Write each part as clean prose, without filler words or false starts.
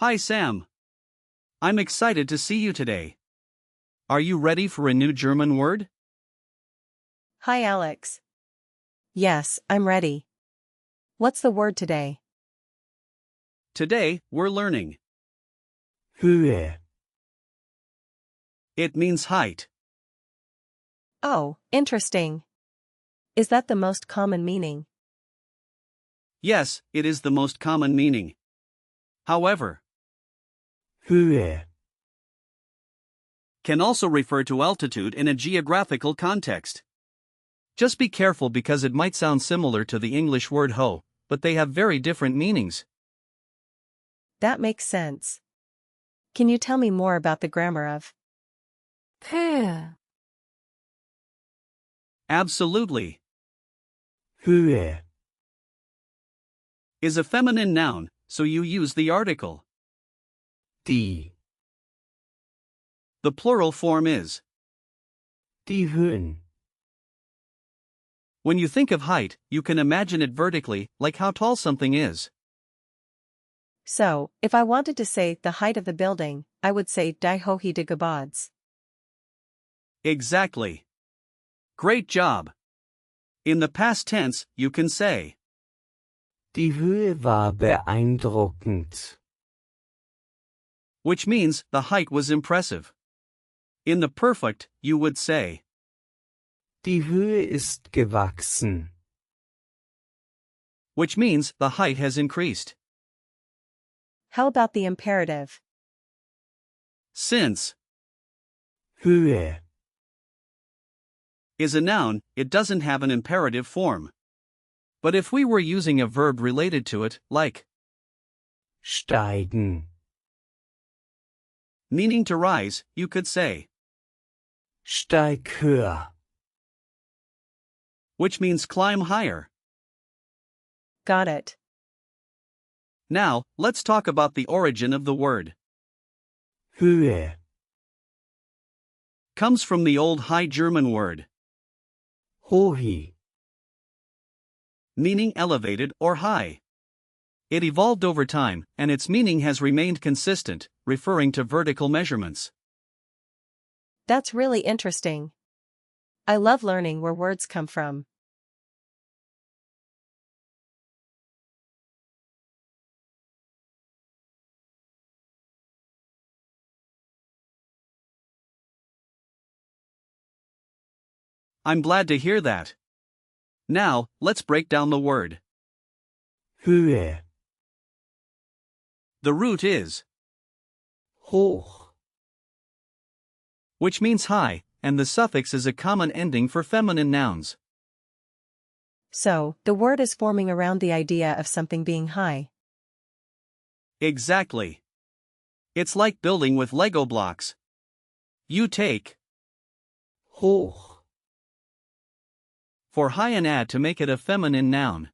Hi Sam. I'm excited to see you today. Are you ready for a new German word? Hi Alex. Yes, I'm ready. What's the word today? Today, we're learning. Höhe. It means height. Oh, interesting. Is that the most common meaning? Yes, it is the most common meaning. However, Höhe. can also refer to altitude in a geographical context. Just be careful because it might sound similar to the English word ho, but they have very different meanings. That makes sense. Can you tell me more about the grammar of Höhe, Absolutely. Höhe. Is a feminine noun, so you use the article. Die. The plural form is. Die Höhen. When you think of height, you can imagine it vertically, like how tall something is. So, if I wanted to say the height of the building, I would say die Höhe des Gebäudes. Exactly. Great job. In the past tense, you can say. Die Höhe war beeindruckend. Which means the height was impressive. In the perfect, you would say. Die Höhe ist gewachsen. Which means the height has increased. How about the imperative? Since Höhe. is a noun, it doesn't have an imperative form. But if we were using a verb related to it, like Steigen. meaning to rise, you could say. Steig höher. Which means climb higher. Got it. Now, let's talk about the origin of the word. Höhe. Comes from the old High German word, Hohi. meaning elevated or high. It evolved over time, and its meaning has remained consistent, referring to vertical measurements. That's really interesting. I love learning where words come from. I'm glad to hear that. Now, let's break down the word. Höhe. The root is, Hoch. which means high, and the suffix is a common ending for feminine nouns. So, the word is forming around the idea of something being high. Exactly. It's like building with Lego blocks. You take Hoch. for high and add to make it a feminine noun.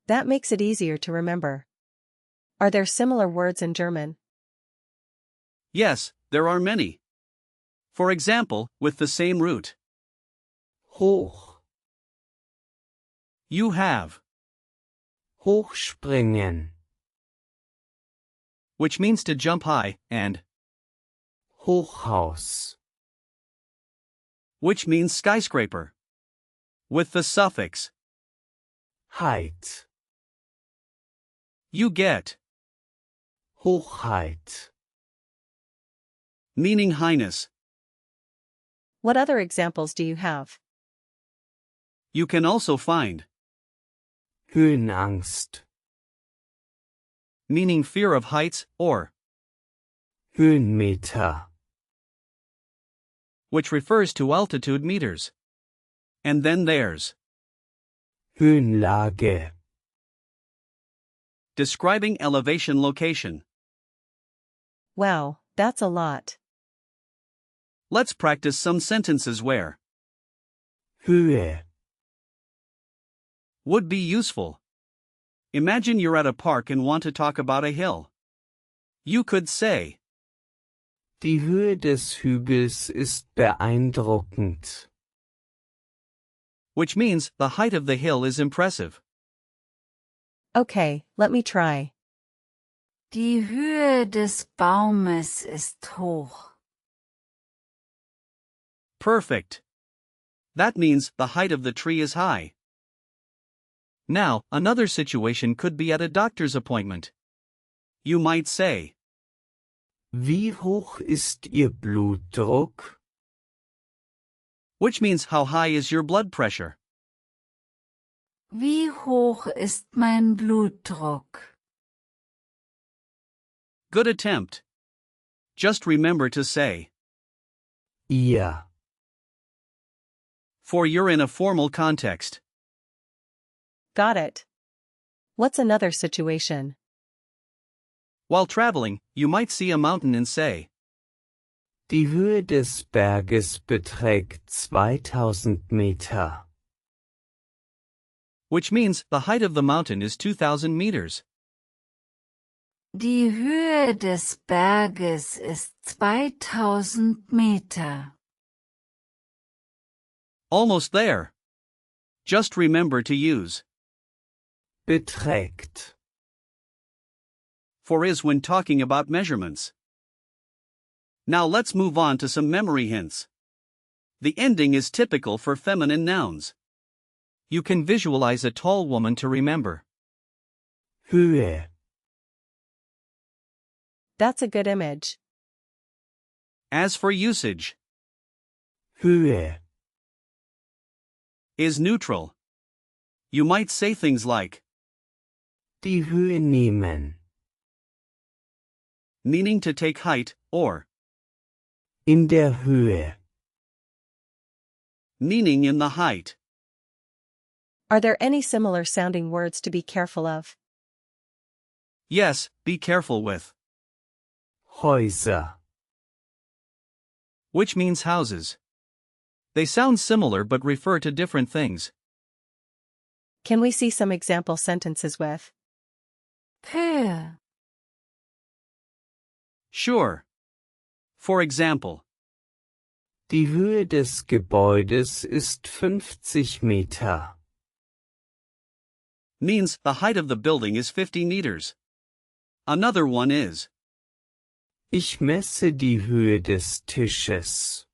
That makes it easier to remember. Are there similar words in German? Yes, there are many. For example, with the same root. Hoch. You have, Hochspringen. which means to jump high, and Hochhaus. which means skyscraper. With the suffix, Heit. you get, Hochheit. meaning highness. What other examples do you have? You can also find Höhenangst, meaning fear of heights, or Höhenmeter, which refers to altitude meters. And then there's Höhenlage, describing elevation location. Wow, that's a lot. Let's practice some sentences where Höhe, would be useful. Imagine you're at a park and want to talk about a hill. You could say, Die Höhe des Hügels ist beeindruckend. which means the height of the hill is impressive. Okay, let me try. Die Höhe des Baumes ist hoch. Perfect. That means the height of the tree is high. Now, another situation could be at a doctor's appointment. You might say, Wie hoch ist Ihr Blutdruck? which means how high is your blood pressure? Wie hoch ist mein Blutdruck? Good attempt. Just remember to say, Ihr, for you're in a formal context. Got it. What's another situation? While traveling, you might see a mountain and say, die Höhe des Berges beträgt 2000 Meter. which means the height of the mountain is 2,000 meters. Die Höhe des Berges ist 2000 Meter. Almost there. Just remember to use Beträgt, for is when talking about measurements. Now let's move on to some memory hints. The ending is typical for feminine nouns. You can visualize a tall woman to remember. Höhe, That's a good image. As for usage, Höhe, is neutral. You might say things like, die Höhe nehmen, meaning to take height, or in der Höhe. meaning in the height. Are there any similar sounding words to be careful of? Yes, be careful with, Häuser, which means houses. They sound similar but refer to different things. Can we see some example sentences with Höhe. Sure. For example, die Höhe des Gebäudes ist 50 Meter. means the height of the building is 50 meters. Another one is, Ich messe die Höhe des Tisches.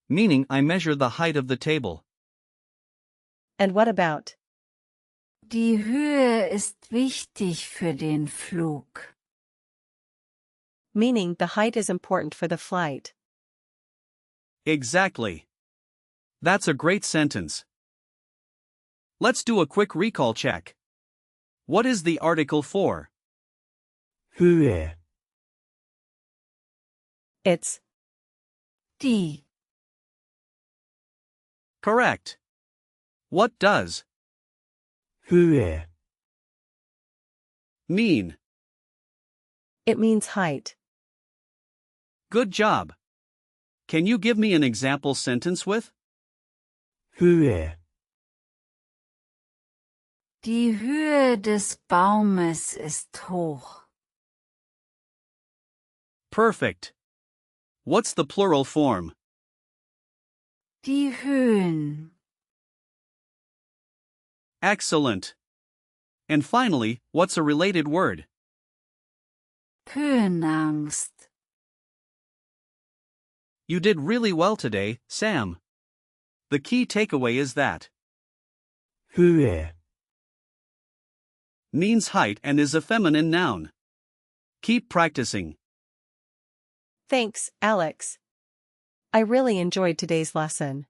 meaning I measure the height of the table. And what about Die Höhe ist wichtig für den Flug. meaning the height is important for the flight? Exactly. That's a great sentence. Let's do a quick recall check. What is the article for? Höhe, It's Die. Correct. What does Höhe, mean? it means height. Good job. Can you give me an example sentence with? Höhe, Die Höhe des Baumes ist hoch. Perfect. What's the plural form? Die Höhen. Excellent. And finally, what's a related word? Höhenangst. You did really well today, Sam. The key takeaway is that Höhe, means height and is a feminine noun. Keep practicing. Thanks, Alex. I really enjoyed today's lesson.